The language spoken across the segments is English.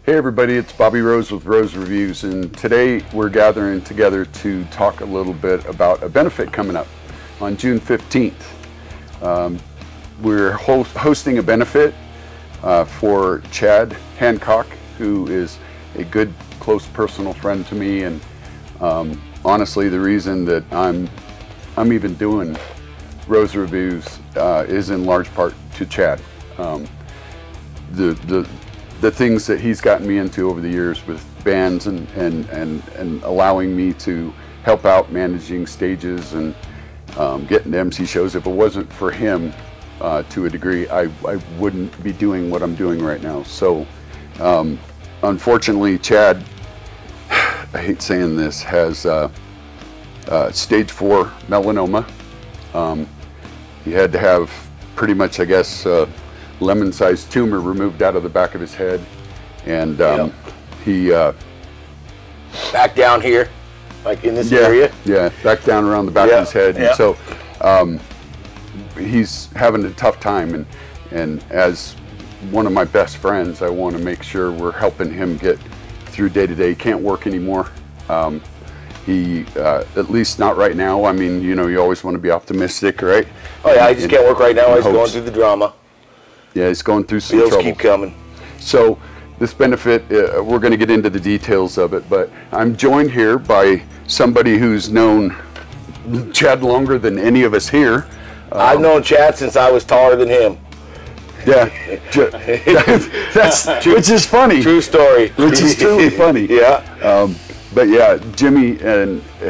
Hey everybody, it's Bobby Rose with Rose Reviews, and today we're gathering together to talk a little bit about a benefit coming up on June 15th. We're hosting a benefit for Chad Hancock, who is a good, close personal friend to me, and honestly the reason that I'm even doing Rose Reviews is in large part to Chad. The things that he's gotten me into over the years with bands and allowing me to help out managing stages and getting to MC shows. If it wasn't for him, to a degree, I wouldn't be doing what I'm doing right now. So unfortunately, Chad, I hate saying this, has stage 4 melanoma. He had to have pretty much, I guess, lemon-sized tumor removed out of the back of his head, and he back down here, like in this area. Yeah, back down around the back of his head. And so he's having a tough time, and as one of my best friends, I want to make sure we're helping him get through day to day. He can't work anymore. He at least not right now. I mean, you know, you always want to be optimistic, right? Oh yeah, I just can't work right now. He's going through the drama. Yeah, he's going through some Bills trouble. keep coming. So this benefit, we're going to get into the details of it, but I'm joined here by somebody who's known Chad longer than any of us here. I've known Chad since I was taller than him. Yeah, which is funny. True story. Which is truly funny. Yeah. But yeah, Jimmy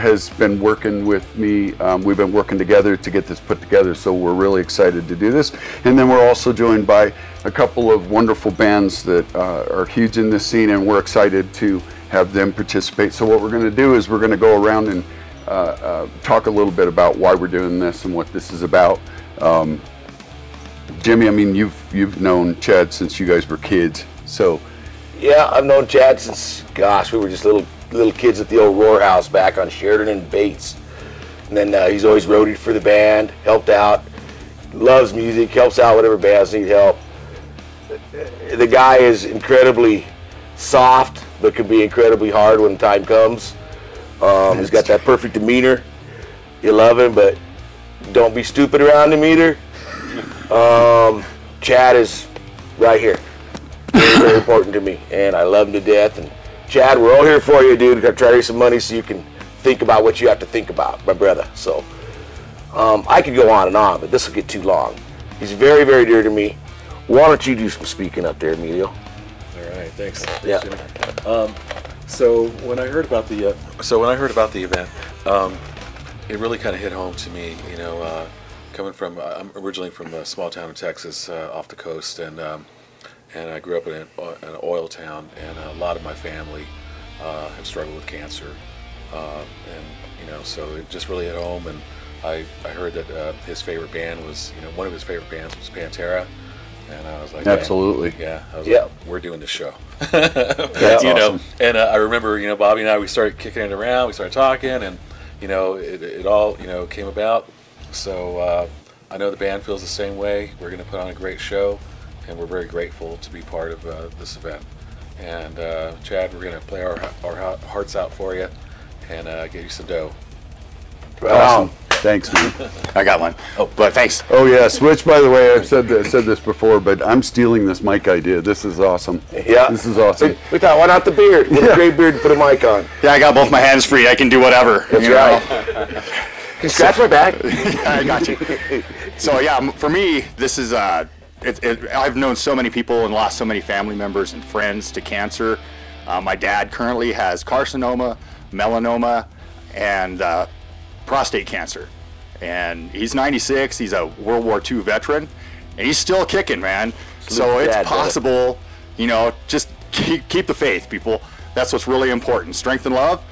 has been working with me. We've been working together to get this put together, so we're really excited to do this. And then we're also joined by a couple of wonderful bands that are huge in this scene, and we're excited to have them participate. So what we're going to do is we're going to go around and talk a little bit about why we're doing this and what this is about. Jimmy, I mean, you've known Chad since you guys were kids, so. Yeah, I've known Chad since, gosh, we were just little kids at the old RHOAR house back on Sheridan and Bates. And then he's always roadied for the band, helped out, loves music, helps out whatever bands need help. The guy is incredibly soft, but can be incredibly hard when time comes. He's got that perfect demeanor. You love him, but don't be stupid around him either. Chad is right here. Very, very important to me, and I love him to death. And Chad, we're all here for you, dude. Got to try to raise some money so you can think about what you have to think about, my brother. So I could go on and on, but this will get too long. He's very, very dear to me. Why don't you do some speaking up there, Emilio? All right, thanks. Yeah. Jimmy. So when I heard about the event, it really kind of hit home to me. You know, coming from I'm originally from a small town in Texas, off the coast, and I grew up in an oil town, and a lot of my family have struggled with cancer, and you know, so it just really hit home. And I heard that his favorite band was, you know, one of his favorite bands was Pantera, and I was like, absolutely, yeah, I was like, we're doing the show. That's you awesome. Know, and I remember, you know, Bobby and I, we started kicking it around, we started talking, and you know, it all, you know, came about. So I know the band feels the same way. We're going to put on a great show, and we're very grateful to be part of this event. And Chad, we're going to play our hearts out for you and get you some dough. Awesome. Thanks, man. I got one. Oh, but thanks. Oh yeah, Switch. By the way, I've said this before, but I'm stealing this mic idea. This is awesome. Yeah, this is awesome. We thought, why not the beard? Get a great beard to put a mic on. Yeah, I got both my hands free. I can do whatever. That's right. Can you scratch my back? I got you. So yeah, for me, this is I've known so many people and lost so many family members and friends to cancer. My dad currently has carcinoma, melanoma, and prostate cancer. And he's 96, he's a World War II veteran, and he's still kicking, man. So it's possible, you know, just keep the faith, people. That's what's really important, strength and love.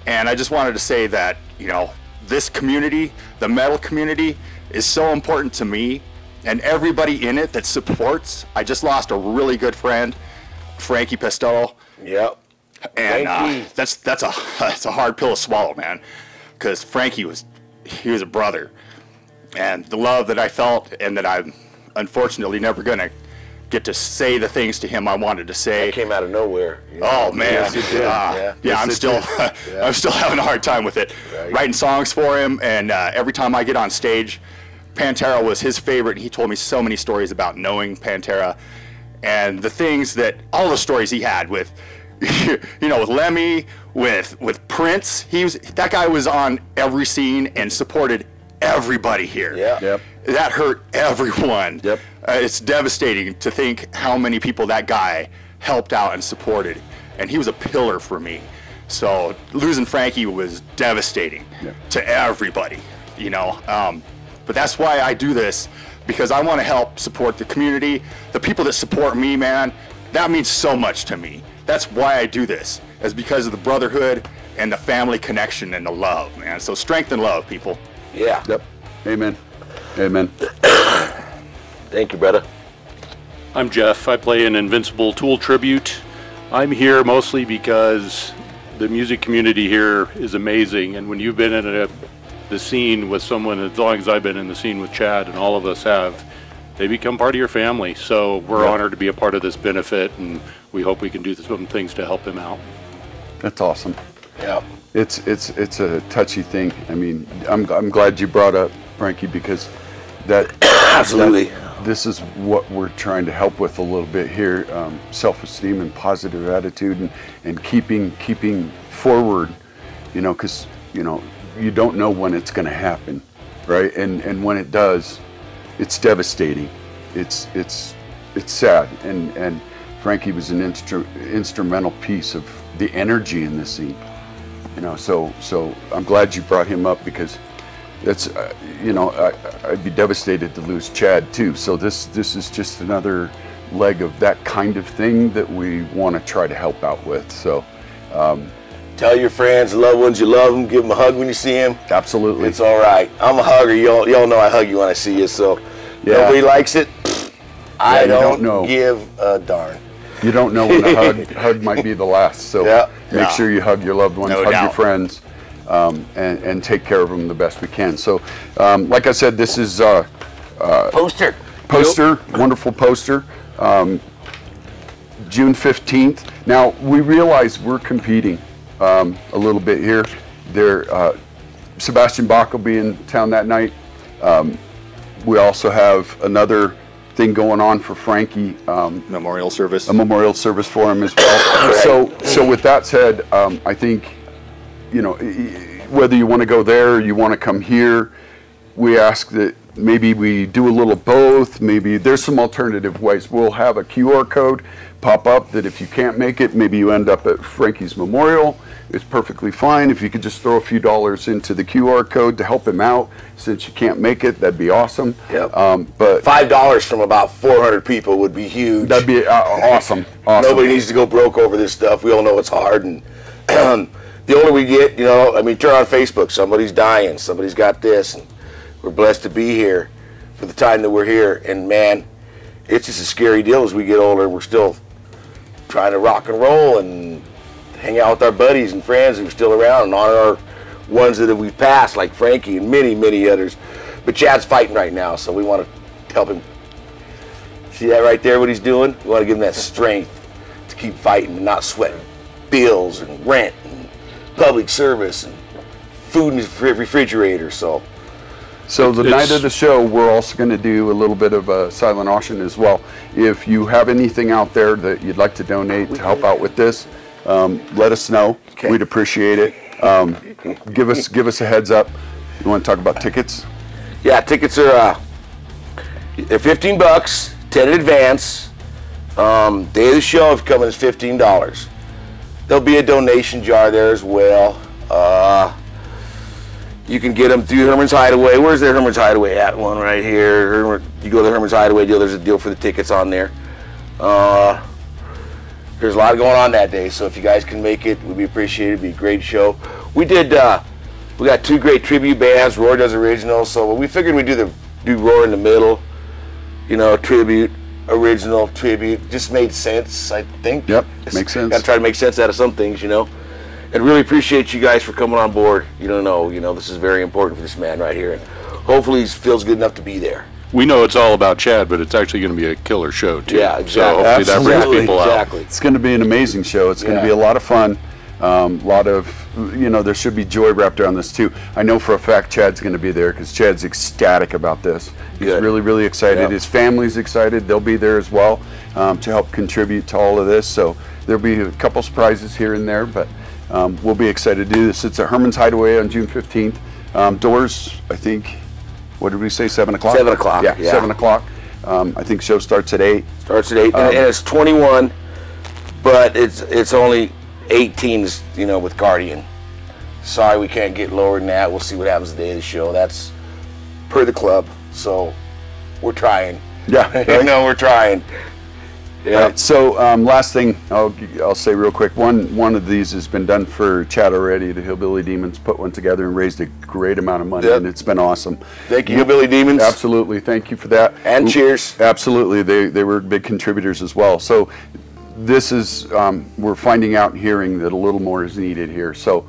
And I just wanted to say that, you know, this community, the metal community, is so important to me, and everybody in it that supports. I just lost a really good friend, Frankie Pestello. Yep. And that's a hard pill to swallow, man, because Frankie was a brother, and the love that I felt and that I'm unfortunately never gonna get to say the things to him I wanted to say. That came out of nowhere. You know? Oh man, Yes, it did. yeah, Yes, I'm it still did. I'm still having a hard time with it. Right. Writing songs for him, and every time I get on stage, Pantera was his favorite. He told me so many stories about knowing Pantera, and the things that all the stories he had with, you know, with Lemmy, with Prince. That guy was on every scene and supported everybody here. Yeah. Yep. That hurt everyone. Yep. It's devastating to think how many people that guy helped out and supported, and he was a pillar for me. So losing Frankie was devastating to everybody, you know. But that's why I do this, because I want to help support the community, the people that support me, man. That means so much to me. That's why I do this, is because of the brotherhood and the family connection and the love, man. So strength and love, people. Yeah. Yep. Amen. Amen. Thank you, brother. I'm Jeff. I play an Invincible Tool tribute. I'm here mostly because the music community here is amazing, and when you've been in the scene with someone as long as I've been in the scene with Chad, and all of us have, they become part of your family. So we're honored to be a part of this benefit, and we hope we can do some things to help him out. That's awesome. Yeah. It's a touchy thing. I mean, I'm glad you brought up Frankie, because that Absolutely. this is what we're trying to help with a little bit here, self-esteem and positive attitude, and keeping forward, you know, because you know you don't know when it's going to happen, right? And when it does, it's devastating. It's sad, and Frankie was an instrumental piece of the energy in this scene, you know. So I'm glad you brought him up, because that's you know, I'd be devastated to lose Chad too. So this is just another leg of that kind of thing that we want to try to help out with. So Tell your friends, loved ones, you love them. Give them a hug when you see them. absolutely, It's all right. I'm a hugger. Y'all know I hug you when I see you. So nobody likes it. I you don't know. give a darn. You don't know when a hug might be the last. So make sure you hug your loved ones, No hug doubt. your friends, and take care of them the best we can. So, like I said, this is Poster. wonderful poster. June 15th. Now we realize we're competing a little bit here. Sebastian Bach will be in town that night. We also have another thing going on for Frankie. Memorial service. A memorial service for him as well. So with that said, I think, you know, whether you want to go there or you want to come here, we ask that maybe we do a little both. Maybe there's some alternative ways. We'll have a QR code pop up that if you can't make it, maybe you end up at Frankie's memorial. It's perfectly fine. If you could just throw a few dollars into the QR code to help him out since you can't make it, that'd be awesome. Yep. But $5 from about 400 people would be huge. that'd be awesome. Nobody needs to go broke over this stuff. We all know it's hard, and the older we get, you know, I mean, turn on Facebook. Somebody's dying. Somebody's got this, and we're blessed to be here for the time that we're here. And man, it's just a scary deal as we get older. We're still trying to rock and roll and hang out with our buddies and friends who are still around, and honor our ones that we've passed, like Frankie and many, many others. But Chad's fighting right now, so we want to help him. See that right there, what he's doing? We want to give him that strength to keep fighting and not sweating bills and rent and public service and food in his refrigerator. So the night of the show, we're also going to do a little bit of a silent auction as well. If you have anything out there that you'd like to donate to help out with this, let us know. Okay. We'd appreciate it. Give us a heads up. You want to talk about tickets? yeah, tickets are they're $15, 10 in advance. Day of the show, if you come in, is $15. There'll be a donation jar there as well. You can get them through Herman's Hideaway. Where's their Herman's Hideaway at? One right here. You go to the Herman's Hideaway deal. There's a deal for the tickets on there. There's a lot going on that day, so if you guys can make it, we'd be appreciated. It'd be a great show. We got two great tribute bands. RHOAR does original, so we figured we'd do RHOAR in the middle. You know, tribute, original, tribute. Just made sense, I think. Yep, makes sense. Got to try to make sense out of some things, you know. And really appreciate you guys for coming on board. You know, this is very important for this man right here. And hopefully he feels good enough to be there. we know it's all about Chad, but it's actually going to be a killer show too. Yeah, exactly. So hopefully that brings Absolutely, people out. exactly. It's going to be an amazing show. It's going to be a lot of fun. A lot of, there should be joy wrapped around this too. I know for a fact Chad's going to be there because Chad's ecstatic about this. He's Good. really, really excited. Yep. His family's excited. They'll be there as well to help contribute to all of this. So there'll be a couple surprises here and there, but we'll be excited to do this. It's at Herman's Hideaway on June 15th. Doors, I think, what did we say, 7 o'clock? 7 o'clock, Yeah, yeah. 7 o'clock. I think show starts at 8. Starts at 8, and it's 21, but it's only 18, with Guardian. Sorry, we can't get lower than that. We'll see what happens the day of the show. That's per the club, so we're trying. Yeah. We're trying. Yeah. Right, so last thing I'll say real quick. One of these has been done for Chad already. The Hillbilly Demons put one together and raised a great amount of money, Yep. and it's been awesome. Thank you, Billy Demons. Absolutely, thank you for that. And cheers. Absolutely, they were big contributors as well. So this is we're finding out and hearing that a little more is needed here. So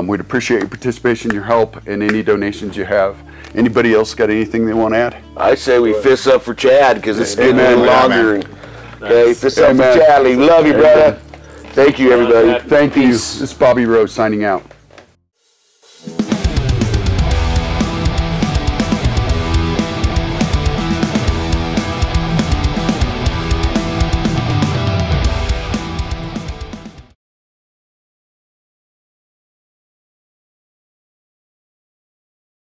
we'd appreciate your participation, your help, and any donations you have. Anybody else got anything they want to add? I say we fist up for Chad because it's getting a little Amen. longer. Amen. Okay, fist up for Amen. Chad. We love you, brother. Thank you, everybody. Thank you. Peace. This is Bobby Rose signing out.